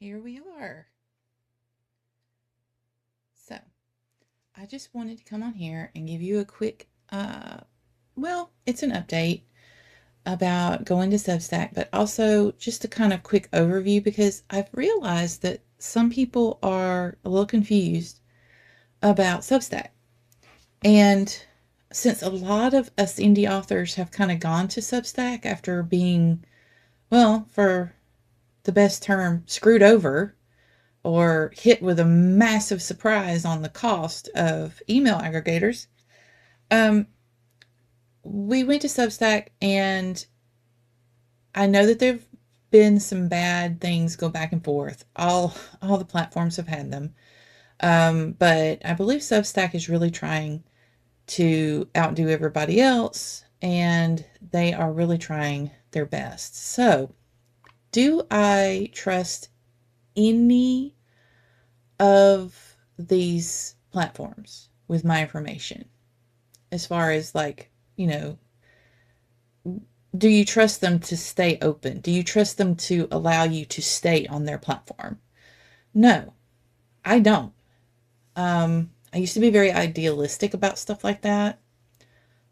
here we are. So, I just wanted to come on here and give you a quick, it's an update about going to Substack, but also just a kind of quick overview because I've realized that some people are a little confused about Substack. And since a lot of us indie authors have kind of gone to Substack after being, well, for the best term, screwed over or hit with a massive surprise on the cost of email aggregators, um, we went to Substack, and I know that there've been some bad things go back and forth. All the platforms have had them, but I believe Substack is really trying to outdo everybody else, and they are really trying their best. So, do I trust any of these platforms with my information? As far as, like, you know, do you trust them to stay open? Do you trust them to allow you to stay on their platform? No, I don't. I used to be very idealistic about stuff like that,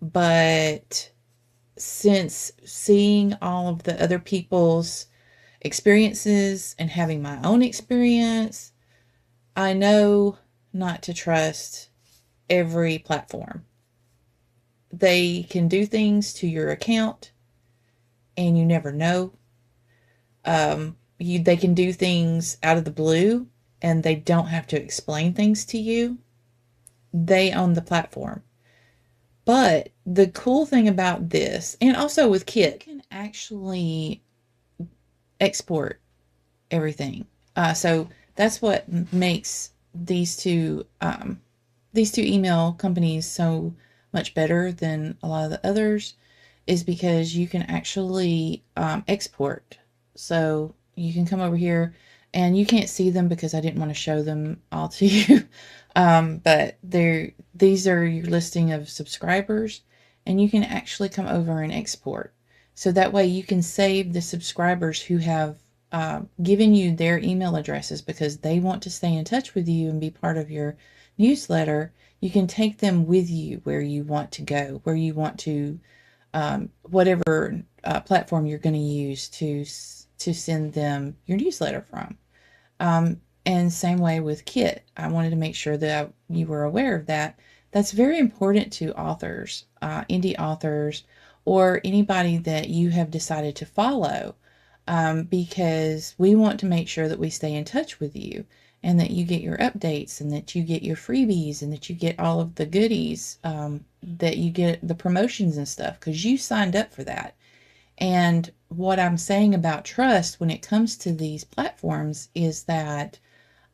but since seeing all of the other people's experiences and having my own experience, I know not to trust every platform. They can do things to your account and you never know. They can do things out of the blue and they don't have to explain things to you. They own the platform. But the cool thing about this, and also with Kit, you can actually export everything. So that's what makes these two email companies so much better than a lot of the others, is because you can actually export. So you can come over here, and you can't see them because I didn't want to show them all to you. But these are your listing of subscribers, and you can actually come over and export. So that way you can save the subscribers who have given you their email addresses because they want to stay in touch with you and be part of your newsletter. You can take them with you where you want to go, where you want to, whatever platform you're going to use to send them your newsletter from. And same way with Kit. I wanted to make sure that you were aware of that. That's very important to authors, indie authors, or anybody that you have decided to follow, because we want to make sure that we stay in touch with you and that you get your updates and that you get your freebies and that you get all of the goodies, that you get the promotions and stuff because you signed up for that. And what I'm saying about trust when it comes to these platforms is that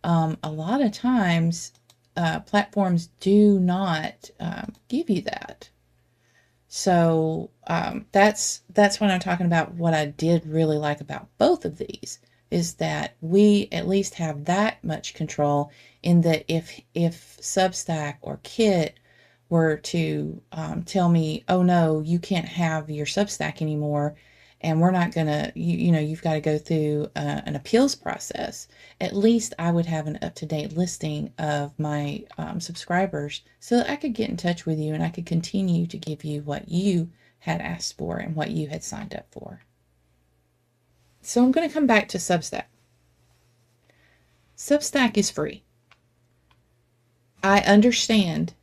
a lot of times platforms do not give you that. So that's what I'm talking about. What I did really like about both of these is that we at least have that much control, in that if Substack or Kit were to tell me, oh no, you can't have your Substack anymore, and we're not gonna, you've got to go through an appeals process, at least I would have an up-to-date listing of my subscribers so that I could get in touch with you and I could continue to give you what you had asked for and what you had signed up for. So I'm going to come back to Substack. Substack is free. I understand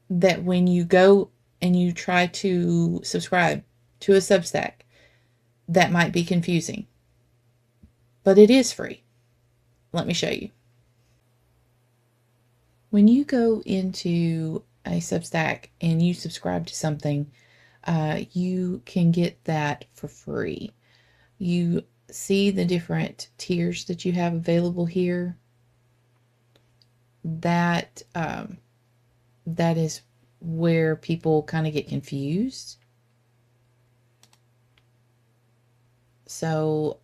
that when you go and you try to subscribe to a Substack, that might be confusing, but it is free. Let me show you. When you go into a Substack and you subscribe to something, you can get that for free. You see the different tiers that you have available here. That is where people kind of get confused. So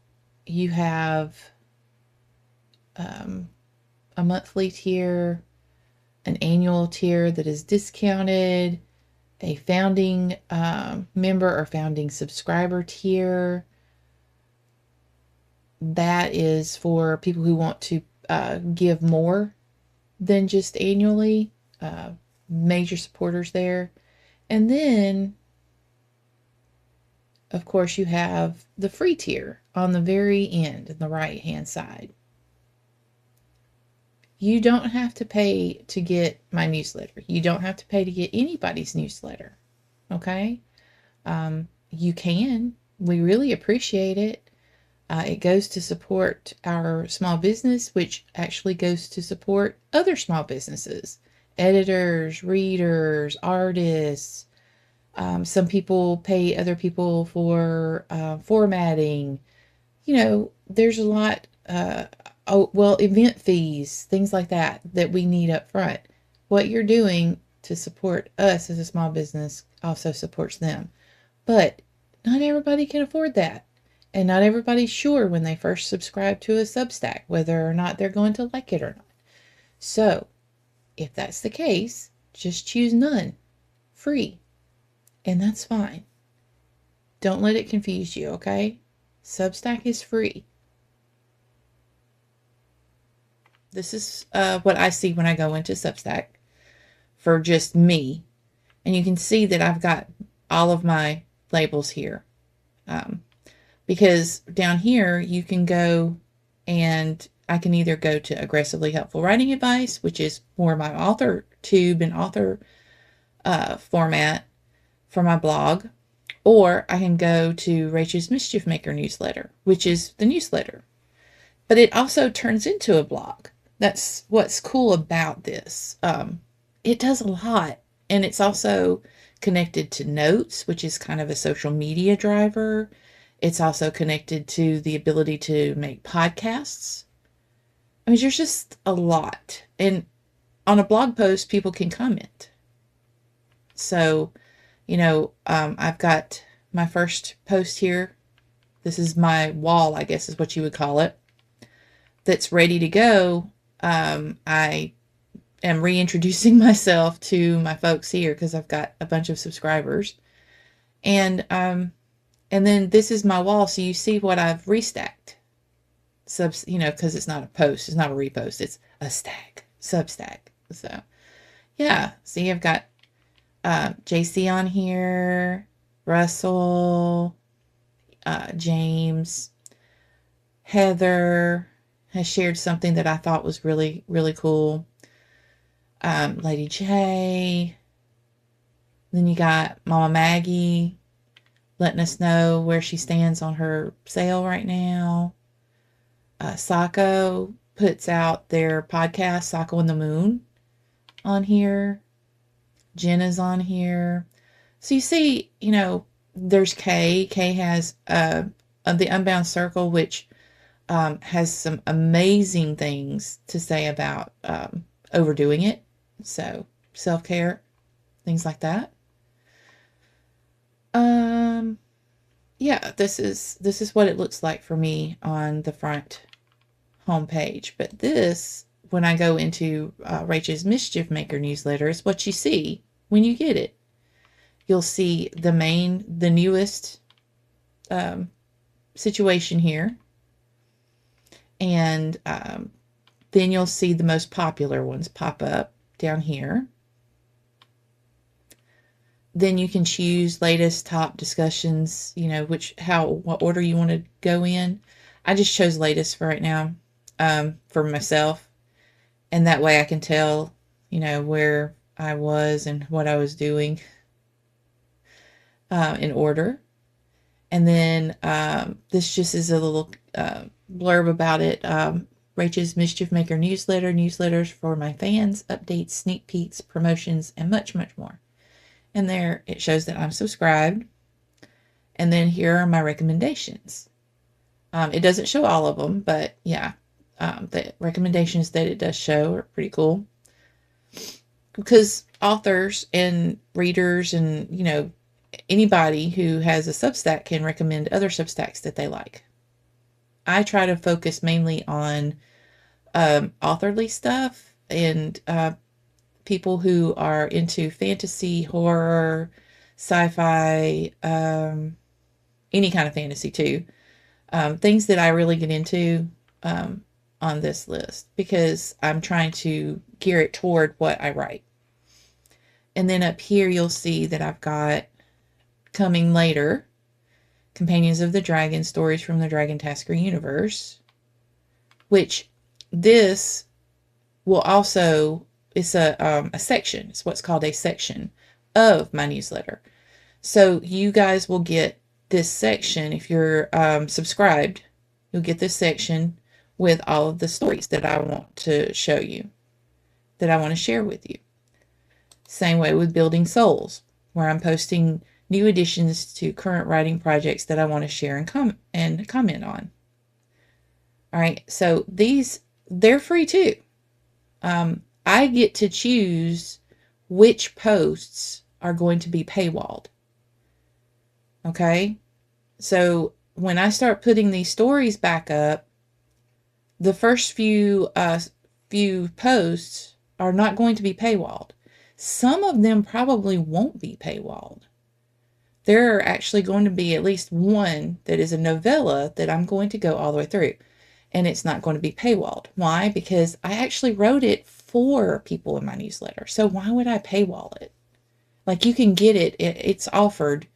you have a monthly tier, an annual tier that is discounted, a founding member or founding subscriber tier. that is for people who want to give more than just annually. Major supporters there. And then, of course, you have the free tier on the very end, in the right hand side. You don't have to pay to get my newsletter. You don't have to pay to get anybody's newsletter. Okay? You can. We really appreciate it. It goes to support our small business, which actually goes to support other small businesses, editors, readers, artists. Some people pay other people for formatting. There's a lot. Event fees, things like that we need up front. What you're doing to support us as a small business also supports them. But not everybody can afford that. And not everybody's sure when they first subscribe to a Substack whether or not they're going to like it or not. So, if that's the case, just choose none. Free. And that's fine. Don't let it confuse you, okay? Substack is free. This is what I see when I go into Substack for just me. And you can see that I've got all of my labels here. Because down here, you can go and I can either go to aggressively helpful writing advice, which is more my author tube and author format for my blog, or I can go to Rachel's Mischief Maker newsletter, which is the newsletter. But it also turns into a blog. That's what's cool about this. It does a lot, and it's also connected to Notes, which is kind of a social media driver. It's also connected to the ability to make podcasts. I mean, there's just a lot. And on a blog post, people can comment. So, I've got my first post here. This is my wall, I guess is what you would call it, that's ready to go. I am reintroducing myself to my folks here because I've got a bunch of subscribers. And then this is my wall, so you see what I've restacked. Because it's not a post, it's not a repost, it's a stack, Substack. So, yeah, see, I've got JC on here, Russell, James, Heather has shared something that I thought was really, really cool. Lady J. Then you got Mama Maggie letting us know where she stands on her sale right now. Sako puts out their podcast, Sako and the Moon, on here. Jenna's on here. So you see, there's Kay. Kay has the Unbound Circle, which has some amazing things to say about overdoing it. So self-care, things like that. Yeah, this is what it looks like for me on the front homepage. But this, when I go into Rachel's Mischief Maker newsletter, is what you see when you get it. You'll see the newest situation here. And then you'll see the most popular ones pop up down here. Then you can choose latest top discussions, what order you want to go in. I just chose latest for right now, for myself. And that way I can tell, where I was and what I was doing in order. And then this just is a little blurb about it. Rachel's Mischief Maker newsletter, newsletters for my fans, updates, sneak peeks, promotions, and much, much more. And there it shows that I'm subscribed. And then here are my recommendations. It doesn't show all of them, but yeah, the recommendations that it does show are pretty cool. Because authors and readers and, anybody who has a Substack can recommend other Substacks that they like. I try to focus mainly on authorly stuff and people who are into fantasy, horror, sci-fi, any kind of fantasy too. things that I really get into on this list because I'm trying to gear it toward what I write. And then up here, you'll see that I've got coming later, Companions of the Dragon, Stories from the Dragon Tasker Universe, which this will also, it's a section. It's what's called a section of my newsletter. So you guys will get this section. If you're subscribed, you'll get this section with all of the stories that I want to show you, that I want to share with you. Same way with Building Souls, where I'm posting new additions to current writing projects that I want to share and comment on. All right, so they're free too. I get to choose which posts are going to be paywalled. Okay, so when I start putting these stories back up, the first few posts are not going to be paywalled. Some of them probably won't be paywalled. There are actually going to be at least one that is a novella that I'm going to go all the way through, and it's not going to be paywalled. Why? Because I actually wrote it for people in my newsletter. So why would I paywall it? Like, you can get it, it's offered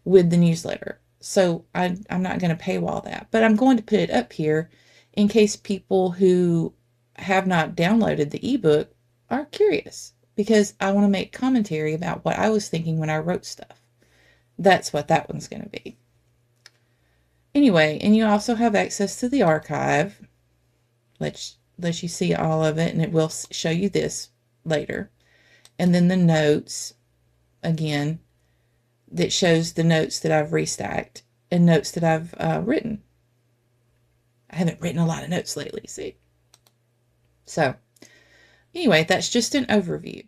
with the newsletter. So I'm not going to paywall that, but I'm going to put it up here in case people who have not downloaded the ebook are curious, because I want to make commentary about what I was thinking when I wrote stuff. That's what that one's going to be. Anyway, and you also have access to the archive. Let you see all of it, and it will show you this later. And then the notes, again, that shows the notes that I've restacked and notes that I've written. I haven't written a lot of notes lately, see? So, anyway, that's just an overview.